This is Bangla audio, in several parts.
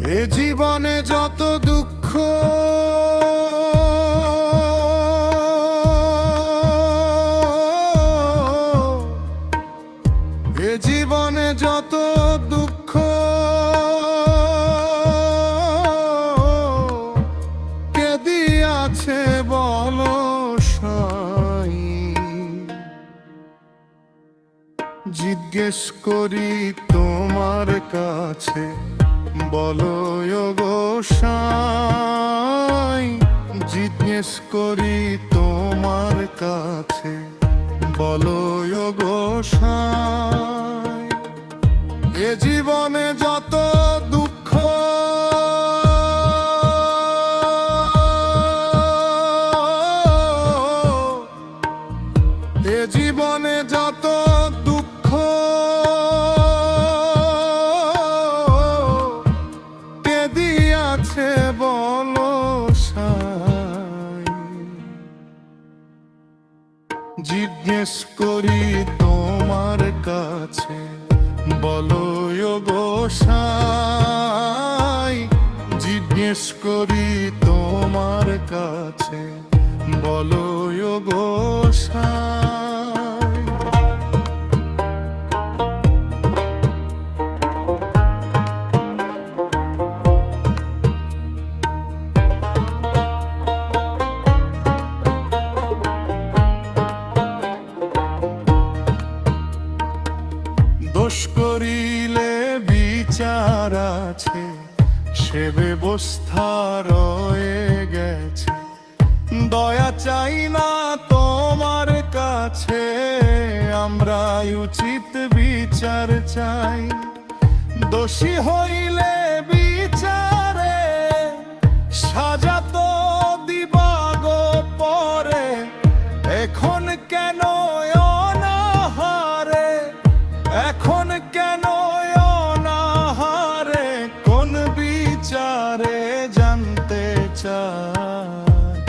এ জীবনে যত দুঃখ এ জীবনে যত দুঃখ কে দিয়াছে বলো সাই। জিজ্ঞেস করি তোমার কাছে বলো গো সাই। জিজ্ঞেস করি তোমার কাছে বলো গো সাই। এ জীবনে যত দুঃখ এ জীবনে যত দুঃখ কে দিয়াছে বলো সাই। জিজ্ঞেস করি তোমার কাছে বলো গো সাই। জিজ্ঞেস করি তোমার কাছে বলো গো সাই। দোষ করিলে বিচার আছে, সে ব্যবস্থা রয়ে গেছে। দয়া চাই না তোমার কাছে, আমরা উচিত বিচার চাই। দোষী হইলে বিচারে সাজা তো দিবা গো পরে। এখন কেন অনাহারে, এখন কেন অনাহারে, কোন বিচারে জানতে চাই।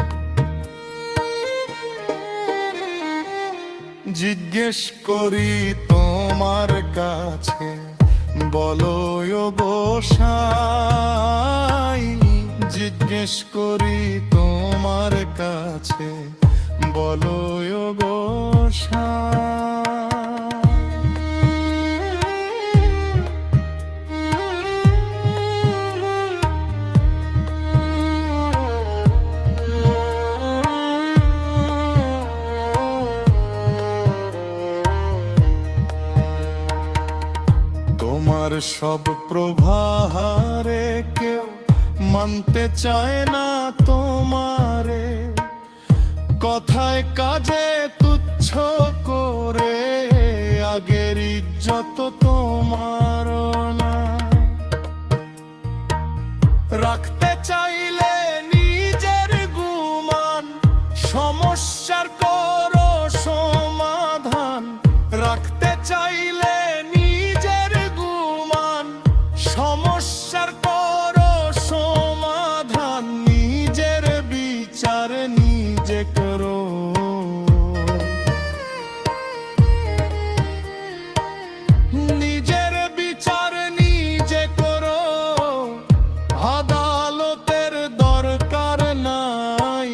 জিজ্ঞেস করি তোমার কাছে বলো গো সাই। জিজ্ঞেস করি তোমার কাছে বলো গো সাই। তোমার সব প্রভারে কেউ মানতে চায় না তোমারে। কথায় কাজে তুচ্ছ করে আগের ইজ্জত তোমার না। রাখতে চাইলে নিজের গুমান, সমস্যার করো সমাধান। রাখতে চাইলে নিজের গুমান, সমস্যার করো সমাধান। নিজের বিচার নিজে করো, নিজের বিচার নিজে করো। আদালতের দরকার নাই।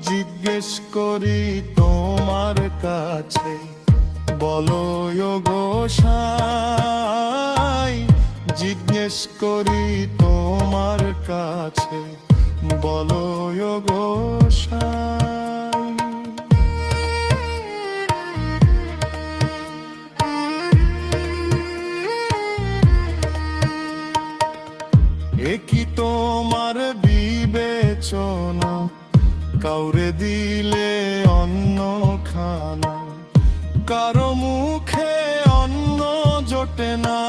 জিজ্ঞেস করি তোমার কাছে বলো গো সাই। জিজ্ঞেস করি তোমার কাছে বলো গো সাই। এ কি তোমার বিবেচনা, কাউরে দিলে অন্ন খানা। কারো মুখে অন্ন জোটে না,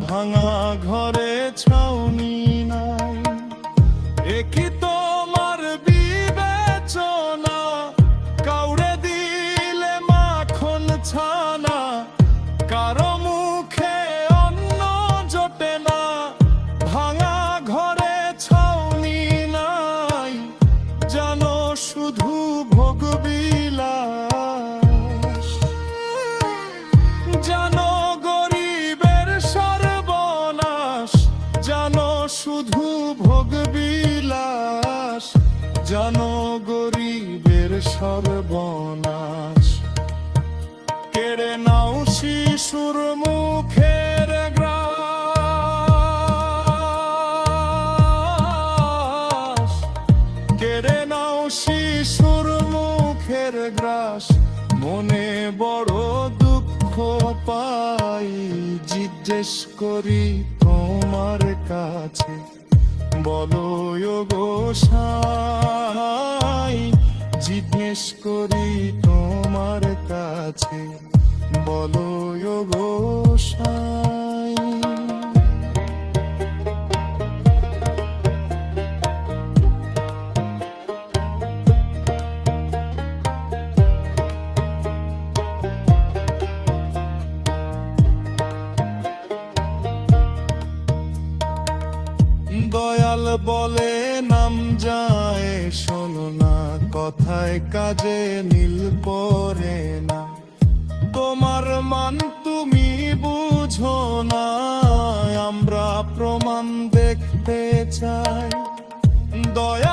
ভাঙা ঘরে ছাউনি নাই। এ কি তোমার বিবেচনা, কাউরে দিলে মাখন ছানা। কারো মুখে অন্ন জোটে না, ভাঙা ঘরে ছাউনি নাই। জানো শুধু ভোগবিলাস, জানো গরিবের সর্বনাশ। জানো শুধু ভোগ বিলাস, জানো গরিবের সর্বনাশ। কেড়ে নাও শিশুর মুখের গ্রাস, কেড়ে নাও শিশুর মুখের গ্রাস। মনে বড় দুঃখ পাই, জিজ্ঞেস করি তোমার কাছে, বলো গো সাই। জিজ্ঞেস করি তোমার কাছে, বলো গো সাই। দয়াল বলে নাম যায় শোনো না, কথায় কাজে মিল পড়ে না। তোমার মান তুমি বুঝো না, আমরা প্রমাণ দেখতে চাই। দয়া